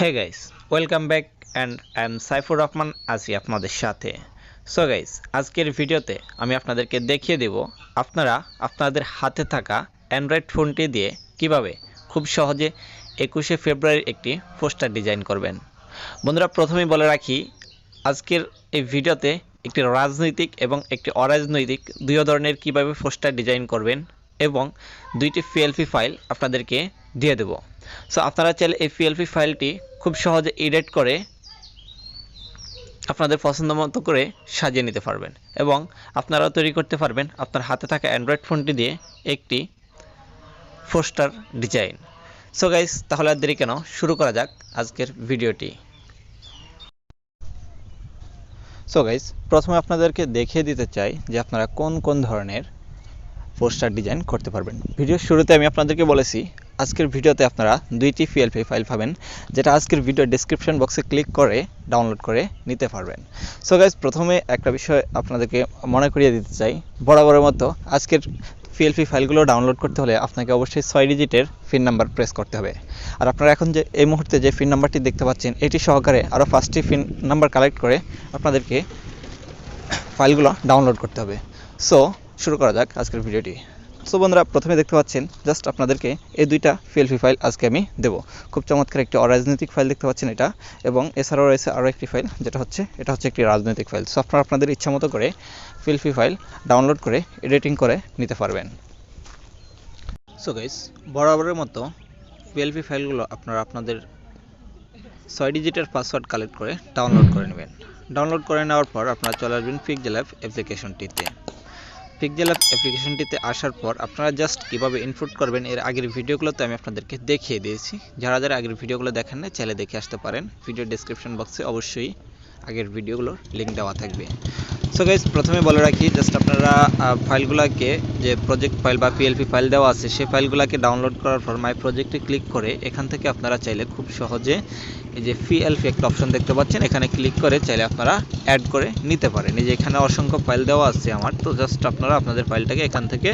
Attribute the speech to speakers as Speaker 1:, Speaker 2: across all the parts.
Speaker 1: Hey guys, welcome back and I am Saifur Rahman আছি আপনাদের সাথে। সো গাইস, আজকের ভিডিওতে আমি আপনাদেরকে দেখিয়ে দেব আপনারা আপনাদের হাতে থাকা অ্যান্ড্রয়েড ফোনটি দিয়ে কিভাবে খুব সহজে 21শে ফেব্রুয়ারির একটি পোস্টার ডিজাইন করবেন। বন্ধুরা, প্রথমেই বলে রাখি আজকের এই ভিডিওতে একটি রাজনৈতিক এবং একটি অরাজনৈতিক দুই ধরনের কিভাবে পোস্টার ডিজাইন করবেন এবং দুইটি পিএলপি ফাইল আপনাদেরকে দিয়ে দেব। সো আপনারা চাইলে এই পিএলপি ফাইলটি খুব সহজে এডিট করে আপনাদের পছন্দ মতো করে সাজিয়ে নিতে পারবেন এবং আপনারাও তৈরি করতে পারবেন আপনার হাতে থাকা অ্যান্ড্রয়েড ফোনটি দিয়ে একটি পোস্টার ডিজাইন। সো গাইস, তাহলে আর দেরি কেন, শুরু করা যাক আজকের ভিডিওটি। সো গাইস, প্রথমে আপনাদেরকে দেখিয়ে দিতে চাই যে আপনারা কোন কোন ধরনের পোস্টার ডিজাইন করতে পারবেন। ভিডিওর শুরুতে আমি আপনাদেরকে বলেছি আজকের ভিডিওতে আপনারা দুইটি পিএলপি ফাইল পাবেন, যেটা আজকের ভিডিও ডেসক্রিপশন বক্সে ক্লিক করে ডাউনলোড করে নিতে পারবেন। সো গাইস, প্রথমে একটা বিষয় আপনাদেরকে মনে করিয়ে দিতে চাই, বরাবরের মতো আজকের পিএলপি ফাইলগুলো ডাউনলোড করতে হলে আপনাকে অবশ্যই 6 ডিজিটের পিন নাম্বার প্রেস করতে হবে। আর আপনারা এখন যে এই মুহূর্তে যে পিন নাম্বারটি দেখতে পাচ্ছেন, এটি সহকারে আরও 5টি পিন নাম্বার কালেক্ট করে আপনাদেরকে ফাইলগুলো ডাউনলোড করতে হবে। সো শুরু করা যাক আজকের ভিডিওটি। সো বন্ধুরা, প্রথমে দেখতে পাচ্ছেন জাস্ট আপনাদেরকে এই দুইটা পিএলপি ফাইল আজকে আমি দেব। খুব চমৎকার একটি অরাজনৈতিক ফাইল দেখতে পাচ্ছেন এটা, এবং এছাড়াও রয়েছে আরও একটি ফাইল এটা হচ্ছে একটি রাজনৈতিক ফাইল। সো আপনারা আপনাদের ইচ্ছা মতো করে পিএলপি ফাইল ডাউনলোড করে এডিটিং করে নিতে পারবেন। সো গাইস, বরাবরের মতো পিএলপি ফাইলগুলো আপনারা আপনাদের 6 ডিজিটের পাসওয়ার্ড কালেক্ট করে ডাউনলোড করে নেবেন। ডাউনলোড করে নেওয়ার পর আপনারা চলে আসবেন পিক্সেল অ্যাপ অ্যাপ্লিকেশনটিতে। পিক্সেল অ্যাপ অ্যাপ্লিকেশনটিতে আসার পর আপনারা জাস্ট কীভাবে ইনপুট করবেন এর আগের ভিডিওগুলোতে আমি আপনাদেরকে দেখিয়ে দিয়েছি। যারা যারা আগের ভিডিওগুলো দেখেন না, চাইলে দেখে আসতে পারেন। ভিডিও ডেসক্রিপশন বক্সে অবশ্যই আগের ভিডিওগুলোর লিঙ্ক দেওয়া থাকবে। সো গাইস, প্রথমে বলে রাখি জাস্ট আপনারা ফাইলগুলোকে, যে প্রজেক্ট ফাইল বা পিএলপি ফাইল দেওয়া আছে সেই ফাইলগুলোকে ডাউনলোড করার পর মাই প্রজেক্টে ক্লিক করে এখান থেকে আপনারা চাইলে খুব সহজে এই যে পিএলপি একটা অপশন দেখতে পাচ্ছেন, এখানে ক্লিক করে চাইলে আপনারা অ্যাড করে নিতে পারেন। এই যে এখানে অসংখ্য ফাইল দেওয়া আছে আমার, তো জাস্ট আপনারা আপনাদের ফাইলটাকে এখান থেকে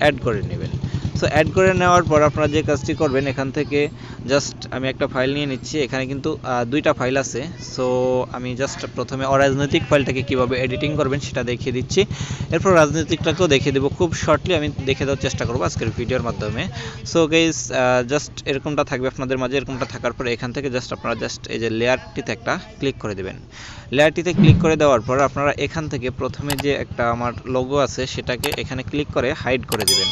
Speaker 1: অ্যাড করে নেবেন। সো অ্যাড করে নেওয়ার পর আপনারা যে কাজটি করবেন, এখান থেকে জাস্ট আমি একটা ফাইল নিয়ে নিচ্ছি। এখানে কিন্তু দুইটা ফাইল আছে। সো আমি জাস্ট প্রথমে অরাজনৈতিক ফাইলটাকে কীভাবে এডিটিং করবেন সেটা দেখিয়ে দিচ্ছি, এরপর রাজনৈতিকটাকেও দেখিয়ে দেবো। খুব শর্টলি আমি দেখে দেওয়ার চেষ্টা করবো আজকের ভিডিওর মাধ্যমে। সো গাইস, জাস্ট এরকমটা থাকবে আপনাদের মাঝে। এরকমটা থাকার পরে এখান থেকে জাস্ট আপনারা জাস্ট এই যে লেয়ারটিতে একটা ক্লিক করে দেবেন। লেয়ারটিতে ক্লিক করে দেওয়ার পর আপনারা এখান থেকে প্রথমে যে একটা আমার লোগো আছে সেটাকে এখানে ক্লিক করে হাইড করে দেবেন।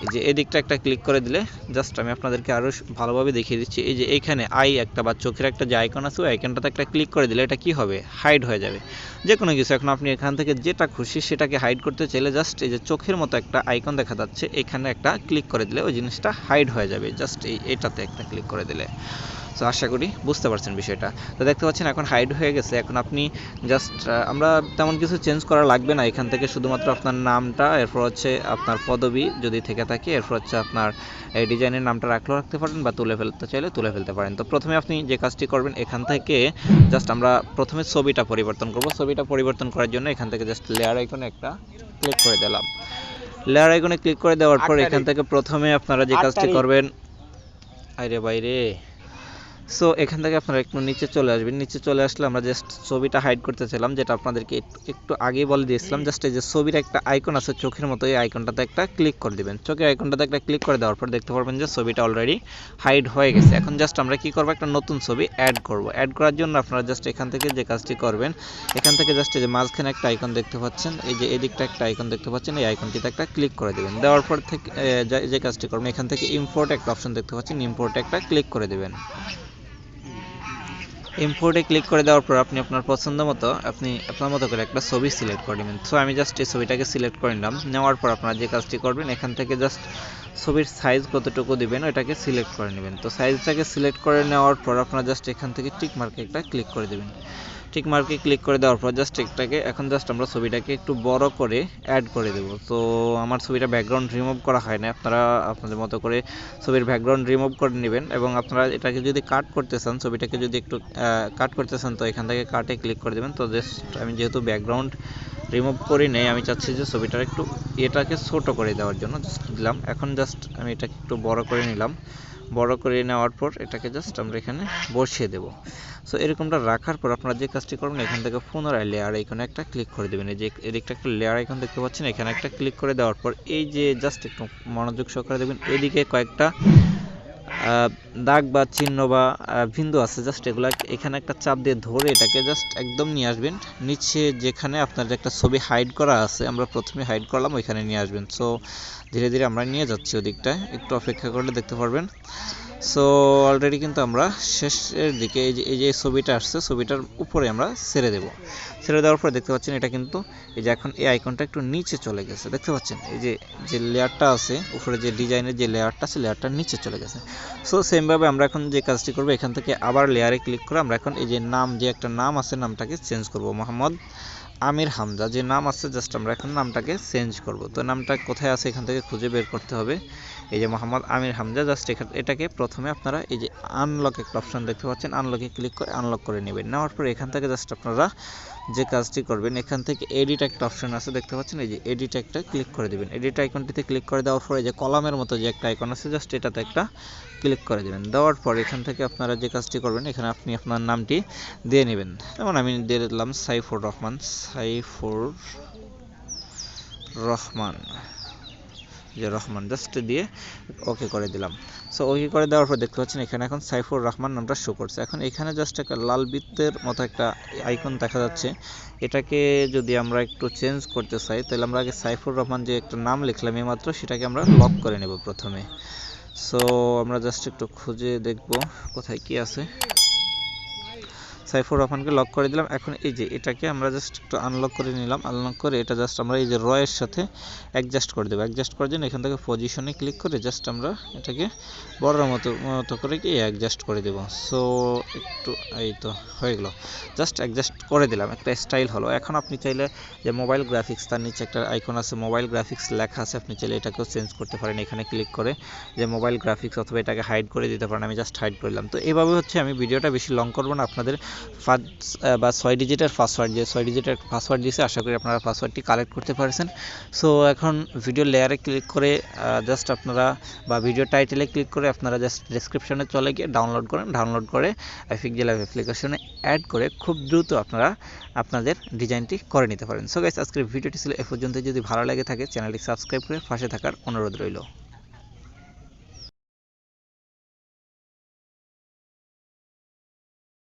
Speaker 1: এই যে এদিকটা একটা ক্লিক করে দিলে জাস্ট আমি আপনাদেরকে আরও ভালোভাবে দেখিয়ে দিচ্ছি। এই যে এইখানে আই একটা বা চোখের একটা যে আইকন আছে, ওই আইকনটাতে একটা ক্লিক করে দিলে এটা কি হবে, হাইড হয়ে যাবে যে কোনো কিছু। এখন আপনি এখান থেকে যেটা খুশি সেটাকে হাইড করতে চাইলে জাস্ট এই যে চোখের মতো একটা আইকন দেখা যাচ্ছে, এখানে একটা ক্লিক করে দিলে ওই জিনিসটা হাইড হয়ে যাবে। জাস্ট এইটাতে একটা ক্লিক করে দিলে। সো আশা করি বুঝতে পারছেন বিষয়টা। তো দেখতে পাচ্ছেন এখন হাইড হয়ে গেছে। এখন আপনি জাস্ট আমরা তেমন কিছু চেঞ্জ করা লাগবে না। এখান থেকে শুধুমাত্র আপনার নামটা, এরপর হচ্ছে আপনার পদবি যদি থেকে থাকে, এরপর হচ্ছে আপনার এই ডিজাইনের নামটা রাখলেও রাখতে পারেন বা তুলে ফেলতে চাইলে তুলে ফেলতে পারেন। তো প্রথমে আপনি যে কাজটি করবেন, এখান থেকে জাস্ট আমরা প্রথমে ছবিটা পরিবর্তন করব। ছবিটা পরিবর্তন করার জন্য এখান থেকে জাস্ট লেয়ার আইকনে একটা ক্লিক করে দিলাম। লেয়ার আইকনে ক্লিক করে দেওয়ার পর এখান থেকে প্রথমে আপনারা যে কাজটি করবেন, আরে বাইরে, সো এখান থেকে আপনারা একটু নিচে চলে আসবেন। নিচে চলে আসলে আমরা জাস্ট ছবিটা হাইড করতে চাইলাম, যেটা আপনাদেরকে একটু আগেই বলে দিয়েছিলাম। জাস্ট এই যে ছবির একটা আইকন আছে চোখের মতো, এই আইকনটাতে একটা ক্লিক করে দিবেন। চোখের আইকনটাতে একটা ক্লিক করে দেওয়ার পর দেখতে পারবেন যে ছবিটা অলরেডি হাইড হয়ে গেছে। এখন জাস্ট আমরা কি করব, একটা নতুন ছবি অ্যাড করব। অ্যাড করার জন্য আপনারা জাস্ট এখান থেকে যে কাজটি করবেন, এখান থেকে জাস্ট এই যে মাঝখানে একটা আইকন দেখতে পাচ্ছেন, এই যে এদিকটা একটা আইকন দেখতে পাচ্ছেন, এই আইকনটিতে একটা ক্লিক করে দিবেন। দেওয়ার পর থেকে যে কাজটি করবেন, এখান থেকে ইম্পোর্ট একটা অপশন দেখতে পাচ্ছেন, ইম্পোর্টে একটা ক্লিক করে দিবেন। ইম্পোর্টে ক্লিক করে দেওয়ার পর আপনি আপনার পছন্দ মতো আপনার মতো করে একটা ছবি সিলেক্ট করে নেবেন। সো আমি জাস্ট এই ছবিটাকে সিলেক্ট করে নিলাম। নেওয়ার পর আপনারা যে কাজটি করবেন, এখান থেকে জাস্ট ছবির সাইজ কতটুকু দিবেন ওইটাকে সিলেক্ট করে নেবেন। তো সাইজটাকে সিলেক্ট করে নেওয়ার পর আপনারা জাস্ট এখান থেকে টিক মার্কে একটা ক্লিক করে দেবেন। টিক মার্কে ক্লিক করে দেওয়ার পর জাস্ট এটাকে এখন জাস্ট আমরা ছবিটাকে একটু বড় করে অ্যাড করে দেব। তো আমার ছবিটা ব্যাকগ্রাউন্ড রিমুভ করা হয় না, আপনারা আপনাদের মতো করে ছবির ব্যাকগ্রাউন্ড রিমুভ করে নেবেন। এবং আপনারা এটাকে যদি কাট করতে চান, ছবিটাকে যদি একটু কাট করতে চান, তো এখান থেকে কাটে ক্লিক করে দেবেন। তো জাস্ট আমি যেহেতু ব্যাকগ্রাউন্ড রিমুভ করি নেই, আমি চাচ্ছি যে ছবিটার একটু এটাকে ছোট করে দেওয়ার জন্য জাস্ট দিলাম। এখন জাস্ট আমি এটাকে একটু বড় করে নিলাম। বড় করে নেওয়ার পর এটাকে জাস্ট আমরা এখানে বসিয়ে দেব। সো এরকমটা রাখার পর আপনারা যে কাজটি করবেন, এখান থেকে পুনরায় লেয়ার আইকনে একটা ক্লিক করে দেবেন। এই যে এদিকটা একটা লেয়ার আইকন দেখতে পাচ্ছেন, এখানে একটা ক্লিক করে দেওয়ার পর এই যে জাস্ট একটু মনোযোগ সহকারে দেখবেন, এদিকে কয়েকটা দাগ বা চিহ্ন বা বিন্দু আছে, জাস্ট এগুলা এখানে একটা চাপ দিয়ে ধরে এটাকে জাস্ট একদম নিয়ে আসবেন নিচে, যেখানে আপনার একটা ছবি হাইড করা আছে, আমরা প্রথমে হাইড করলাম ওইখানে নিয়ে আসবেন। সো ধীরে ধীরে আমরা নিয়ে যাচ্ছি ওদিকটায়, একটু অপেক্ষা করলে দেখতে পারবেন। সো অলরেডি কিন্তু আমরা শেষের দিকে এই যে ছবিটা আসছে, ছবিটার উপরে আমরা ছেড়ে দেব। ছেড়ে দেওয়ার পরে দেখতে পাচ্ছেন এটা কিন্তু এই যে এখন এই আইকনটা একটু নিচে চলে গেছে, দেখতে পাচ্ছেন এই যে লেয়ারটা আছে উপরে, যে ডিজাইনের যে লেয়ারটা আছে, লেয়ারটা নিচে চলে গেছে। সো সেমভাবে আমরা এখন যে কাজটি করবো, এখান থেকে আবার লেয়ারে ক্লিক করে আমরা এখন এই যে নাম, যে একটা নাম আছে, নামটাকে চেঞ্জ করব। মোহাম্মদ আমির হামজা যে নাম আছে, জাস্ট আমরা এখন নামটাকে চেঞ্জ করব। তো নামটা কোথায় আছে এখান থেকে খুঁজে বের করতে হবে। এই যে মোহাম্মদ আমির হামজা, জাস্ট এটাকে প্রথমে আপনারা এই যে আনলক একটা অপশন দেখতে পাচ্ছেন, আনলকে ক্লিক করে আনলক করে নেবেন। নেওয়ার পর এখান থেকে জাস্ট আপনারা যে কাজটি করবেন, এখান থেকে এডিট একটা অপশন আছে দেখতে পাচ্ছেন, এই যে এডিট একটা ক্লিক করে দেবেন। এডিট আইকনটিতে ক্লিক করে দেওয়ার পরে যে কলামের মতো যে একটা আইকন আছে, জাস্ট এটাতে একটা ক্লিক করে দেবেন। দেওয়ার পর এখান থেকে আপনারা যে কাজটি করবেন, এখানে আপনি আপনার নামটি দিয়ে নেবেন। যেমন আমি দিয়ে দিলাম সাইফুর রহমান, সাইফুর রহমান, যে রহমান জাস্ট দিয়ে ওকে করে দিলাম। সো ওকে করে দেওয়ার পর দেখতে পাচ্ছেন এখানে এখন সাইফুর রহমান নামটা শো করছে। এখন এখানে জাস্ট একটা লাল বৃত্তের মতো একটা আইকন দেখা যাচ্ছে, এটাকে যদি আমরা একটু চেঞ্জ করতে চাই, তাহলে আমরা আগে সাইফুর রহমান যে একটা নাম লিখলাম এইমাত্র, সেটাকে আমরা লক করে নেব প্রথমে। সো আমরা জাস্ট একটু খুঁজে দেখব কোথায় কি আছে। সাইফুর রহমানকে লক করে দিলাম। এখন এই যে এটাকে আমরা জাস্ট একটু আনলক করে নিলাম। আনলক করে এটা জাস্ট আমরা এই যে রয়ের সাথে অ্যাডজাস্ট করে দেবো। অ্যাডজাস্ট করার জন্য এখান থেকে পজিশনে ক্লিক করে জাস্ট আমরা এটাকে বড় মতো করে কি অ্যাডজাস্ট করে দেবো। সো একটু এই তো হয়ে গেল, জাস্ট অ্যাডজাস্ট করে দিলাম, একটা স্টাইল হলো। এখন আপনি চাইলে যে মোবাইল গ্রাফিক্স, তার নিচে একটা আইকন আছে মোবাইল গ্রাফিক্স লেখা আছে, আপনি চাইলে এটাকেও চেঞ্জ করতে পারেন। এখানে ক্লিক করে যে মোবাইল গ্রাফিক্স, অথবা এটাকে হাইড করে দিতে পারেন। আমি জাস্ট হাইড করলাম। তো এইভাবে হচ্ছে, আমি ভিডিওটা বেশি লং করবো না, আপনাদের 6 ডিজিটের পাসওয়ার্ড, যে 6 ডিজিটের পাসওয়ার্ড দিয়েছে, আশা করি আপনারা পাসওয়ার্ডটি কালেক্ট করতে পারছেন। সো এখন ভিডিও লেয়ারে ক্লিক করে জাস্ট আপনারা, বা ভিডিও টাইটেলে ক্লিক করে আপনারা জাস্ট ডেসক্রিপশনে চলে গিয়ে ডাউনলোড করেন। ডাউনলোড করে পিক্সেল ল্যাব অ্যাপ্লিকেশনে অ্যাড করে খুব দ্রুত আপনারা আপনাদের ডিজাইনটি করে নিতে পারেন। সো গাইস, আজকের ভিডিওটি ছিল এ পর্যন্ত। যদি ভালো লাগে থাকে চ্যানেলটি সাবস্ক্রাইব করে পাশে থাকার অনুরোধ রইল।